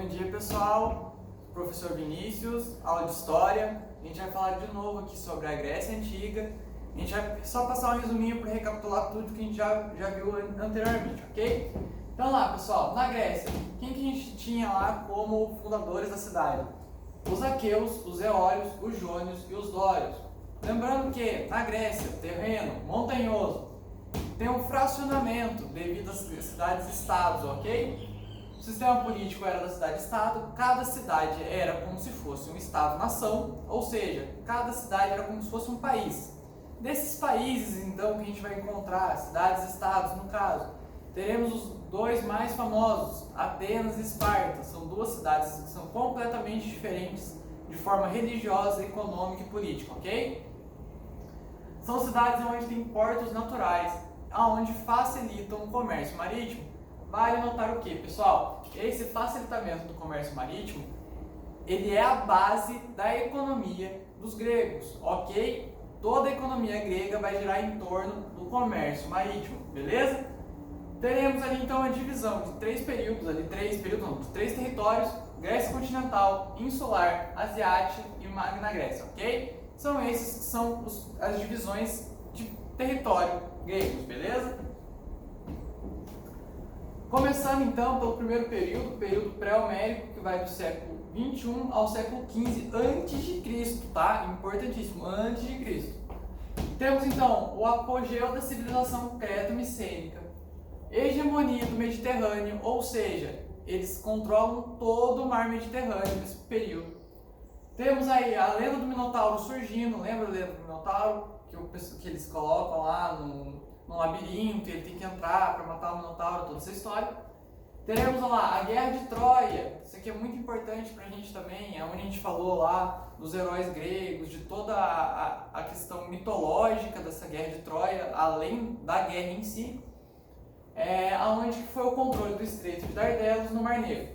Bom dia, pessoal. Professor Vinícius, aula de História. A gente vai falar de novo aqui sobre a Grécia Antiga. A gente vai só passar um resuminho para recapitular tudo que a gente já viu anteriormente, ok? Então lá, pessoal, na Grécia, quem que a gente tinha lá como fundadores da cidade? Os aqueus, os eólios, os jônios e os dórios. Lembrando que na Grécia, terreno montanhoso, tem um fracionamento devido às cidades-estados, ok? O sistema político era da cidade-estado, cada cidade era como se fosse um estado-nação, ou seja, cada cidade era como se fosse um país. Desses países, então, que a gente vai encontrar, cidades-estados no caso, teremos os dois mais famosos, Atenas e Esparta. São duas cidades que são completamente diferentes de forma religiosa, econômica e política, ok? São cidades onde tem portos naturais, onde facilitam o comércio marítimo. Vale notar o que, pessoal? Esse facilitamento do comércio marítimo, ele é a base da economia dos gregos, ok? Toda a economia grega vai girar em torno do comércio marítimo, beleza? Teremos ali então a divisão de três territórios: Grécia continental, insular, asiática e Magna Grécia, ok? São esses que são as divisões de território gregos, beleza? Começando então pelo primeiro período, o período pré-homérico, que vai do século 21 ao século 15 a.C., tá? Importantíssimo, antes de Cristo. Temos então o apogeu da civilização creto-micênica, hegemonia do Mediterrâneo, ou seja, eles controlam todo o mar Mediterrâneo nesse período. Temos aí a lenda do Minotauro surgindo, lembra a lenda do Minotauro? Que eles colocam lá no labirinto, ele tem que entrar para matar o Minotauro, toda essa história. Teremos lá a Guerra de Troia, isso aqui é muito importante para a gente também, é onde a gente falou lá dos heróis gregos, de toda a questão mitológica dessa Guerra de Troia, além da guerra em si, onde foi o controle do Estreito de Dardelos no Mar Negro.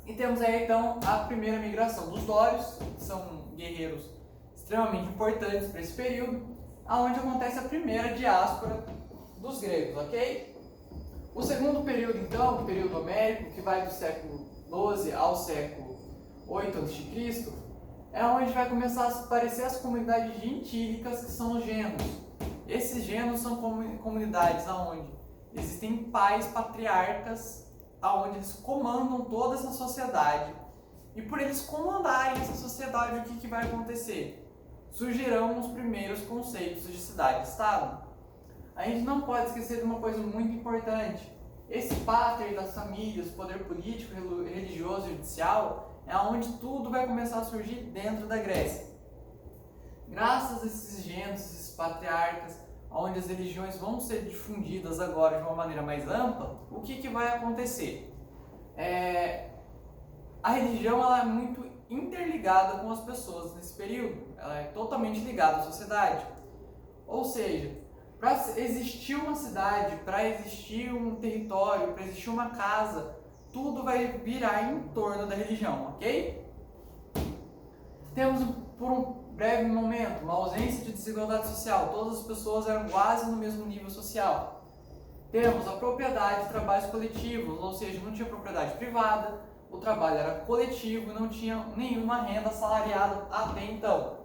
E temos aí então a primeira migração dos dórios, que são guerreiros extremamente importantes para esse período, onde acontece a primeira diáspora dos gregos, ok? O segundo período, então, o período homérico, que vai do século XII ao século VIII a.C., é onde vai começar a aparecer as comunidades gentílicas, que são os genos. Esses genos são comunidades onde existem pais patriarcas, onde eles comandam toda essa sociedade. E por eles comandarem essa sociedade, o que vai acontecer? Surgirão os primeiros conceitos de cidade-estado. A gente não pode esquecer de uma coisa muito importante. Esse pátria das famílias, o poder político, religioso e judicial, é onde tudo vai começar a surgir dentro da Grécia. Graças a esses genos, esses patriarcas, onde as religiões vão ser difundidas agora de uma maneira mais ampla, o que vai acontecer? A religião ela é muito interligada com as pessoas nesse período, ela é totalmente ligada à sociedade. Ou seja, para existir uma cidade, para existir um território, para existir uma casa, tudo vai virar em torno da religião, ok? Temos por um breve momento uma ausência de desigualdade social, todas as pessoas eram quase no mesmo nível social. Temos a propriedade de trabalhos coletivos, ou seja, não tinha propriedade privada, o trabalho era coletivo e não tinha nenhuma renda assalariada até então.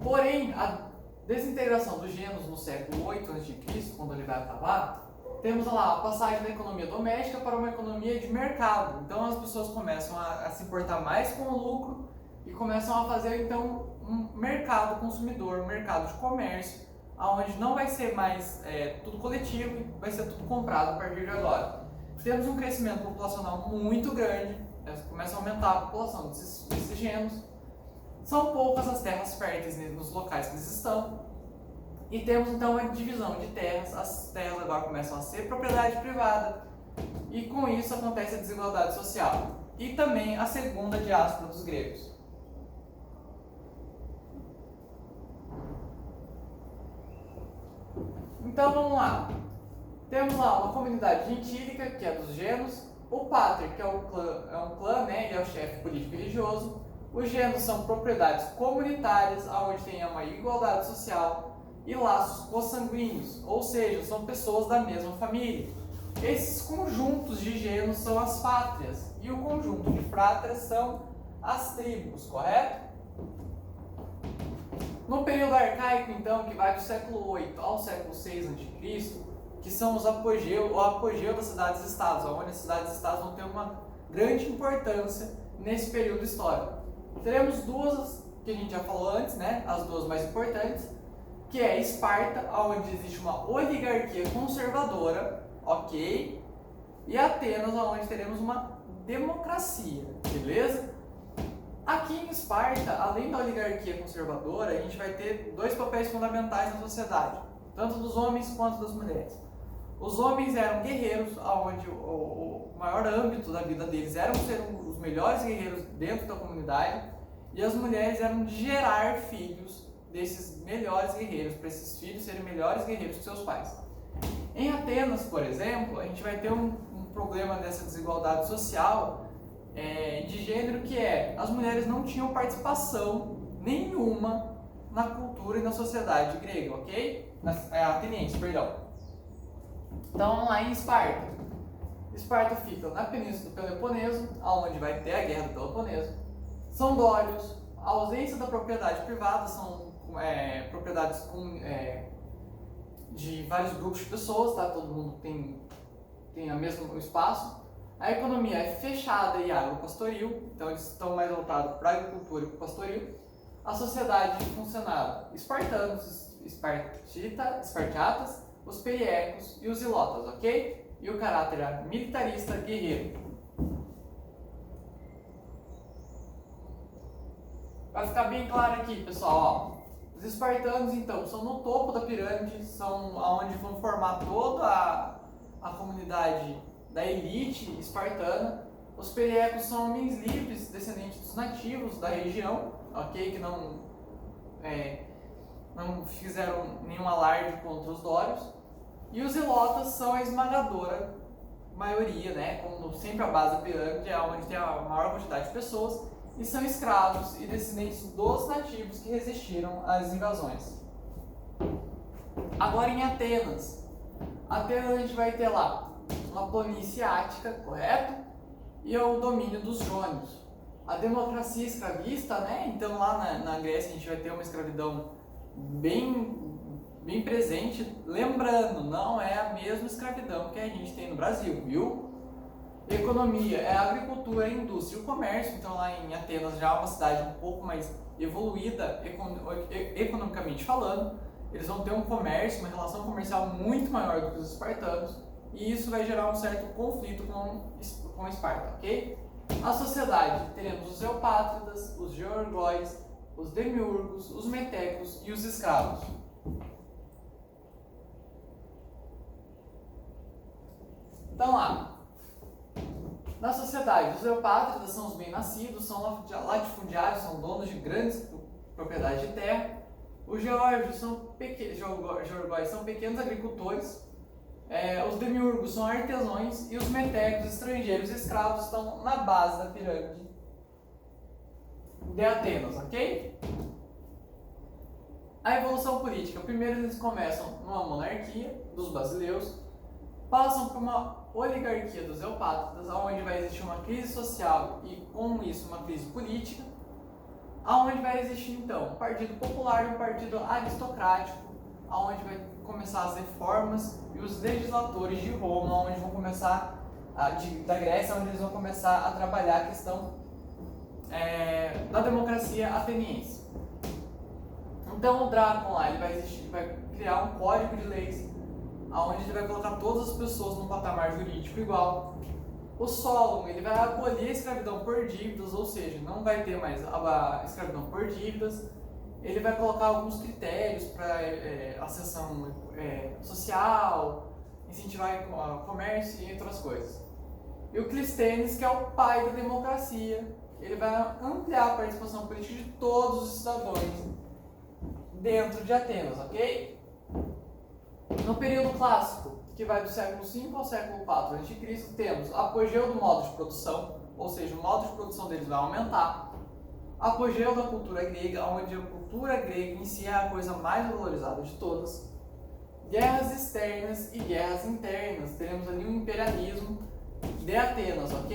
Porém, a desintegração dos genos no século VIII a.C., quando ele vai acabar, temos lá a passagem da economia doméstica para uma economia de mercado. Então as pessoas começam a se importar mais com o lucro e começam a fazer então um mercado consumidor, um mercado de comércio, onde não vai ser mais tudo coletivo e vai ser tudo comprado a partir de agora. Temos um crescimento populacional muito grande, começa a aumentar a população desses genos. São poucas as terras férteis nos locais que eles estão. E temos então a divisão de terras, as terras agora começam a ser propriedade privada. E com isso acontece a desigualdade social. E também a segunda diáspora dos gregos. Então vamos lá. Temos lá uma comunidade gentílica, que é dos genos, o pátria, que é um clã, né? Ele é o chefe político e religioso. Os genos são propriedades comunitárias, onde tem uma igualdade social e laços consanguíneos, ou seja, são pessoas da mesma família. Esses conjuntos de gêneros são as pátrias e o conjunto de frátrias são as tribos, correto? No período arcaico, então, que vai do século 8 ao século 6 a.C., que são o apogeu das cidades-estados, onde as cidades-estados vão ter uma grande importância nesse período histórico. Teremos duas que a gente já falou antes, né? As duas mais importantes, que é Esparta, onde existe uma oligarquia conservadora, ok? E Atenas, onde teremos uma democracia, beleza? Aqui em Esparta, além da oligarquia conservadora, a gente vai ter dois papéis fundamentais na sociedade, tanto dos homens quanto das mulheres. Os homens eram guerreiros, onde o maior âmbito da vida deles era ser os melhores guerreiros dentro da comunidade, e as mulheres eram de gerar filhos desses melhores guerreiros, para esses filhos serem melhores guerreiros que seus pais. Em Atenas, por exemplo, a gente vai ter um problema dessa desigualdade social de gênero, que as mulheres não tinham participação nenhuma na cultura e na sociedade grega, ok? Ateniense, perdão. Então vamos lá em Esparta. Esparta fica na Península do Peloponeso, onde vai ter a Guerra do Peloponeso. São dórios, a ausência da propriedade privada, são propriedades de vários grupos de pessoas, tá? Todo mundo tem o mesmo espaço. A economia é fechada e agropastoril, então eles estão mais voltados para a agricultura e para o pastoril. A sociedade funcionava espartanos, espartiatas, os periecos e os ilotas, ok? E o caráter era militarista, guerreiro. Vai ficar bem claro aqui, pessoal, ó. Os espartanos, então, são no topo da pirâmide, são onde vão formar toda a comunidade da elite espartana. Os periecos são homens livres, descendentes dos nativos da região, ok? Que não fizeram nenhum alarde contra os dórios. E os ilotas são a esmagadora maioria, né? Como sempre a base da pirâmide é onde tem a maior quantidade de pessoas, e são escravos e descendentes dos nativos que resistiram às invasões. Agora em Atenas. Atenas a gente vai ter lá uma planície ática, correto? E o domínio dos jônios. A democracia escravista, né? Então lá na Grécia a gente vai ter uma escravidão bem presente. Lembrando, não é a mesma escravidão que a gente tem no Brasil, viu? Economia é a agricultura, a indústria e o comércio. Então lá em Atenas já é uma cidade um pouco mais evoluída economicamente falando. Eles vão ter um comércio, uma relação comercial muito maior do que os espartanos, e isso vai gerar um certo conflito com Esparta, ok? A sociedade, teremos os eupátridas, os georgóis, os demiurgos, os metecos e os escravos. Então lá, na sociedade, os eupátridas são os bem-nascidos, são latifundiários, são donos de grandes propriedades de terra. Os geórgicos são pequenos agricultores. Os demiurgos são artesãos e os metecos, estrangeiros escravos, estão na base da pirâmide de Atenas, ok? A evolução política. Primeiro eles começam numa monarquia dos basileus, passam por uma oligarquia dos eupátridas, onde vai existir uma crise social e com isso uma crise política, onde vai existir então um partido popular e um partido aristocrático, onde vai começar as reformas, e os legisladores de Roma, onde vão começar da Grécia, onde eles vão começar a trabalhar a questão da democracia ateniense. Então o Drácon lá, ele vai criar um código de leis, onde ele vai colocar todas as pessoas num patamar jurídico igual. O Solon, ele vai abolir a escravidão por dívidas, ou seja, não vai ter mais a escravidão por dívidas. Ele vai colocar alguns critérios para ascensão social, incentivar o comércio e outras coisas. E o Clístenes, que é o pai da democracia, ele vai ampliar a participação política de todos os cidadãos dentro de Atenas, ok? No período clássico, que vai do século V ao século IV a.C., temos apogeu do modo de produção, ou seja, o modo de produção deles vai aumentar. Apogeu da cultura grega, onde a cultura grega em si é a coisa mais valorizada de todas. guerras externas e guerras internas. Teremos ali um imperialismo de Atenas, ok?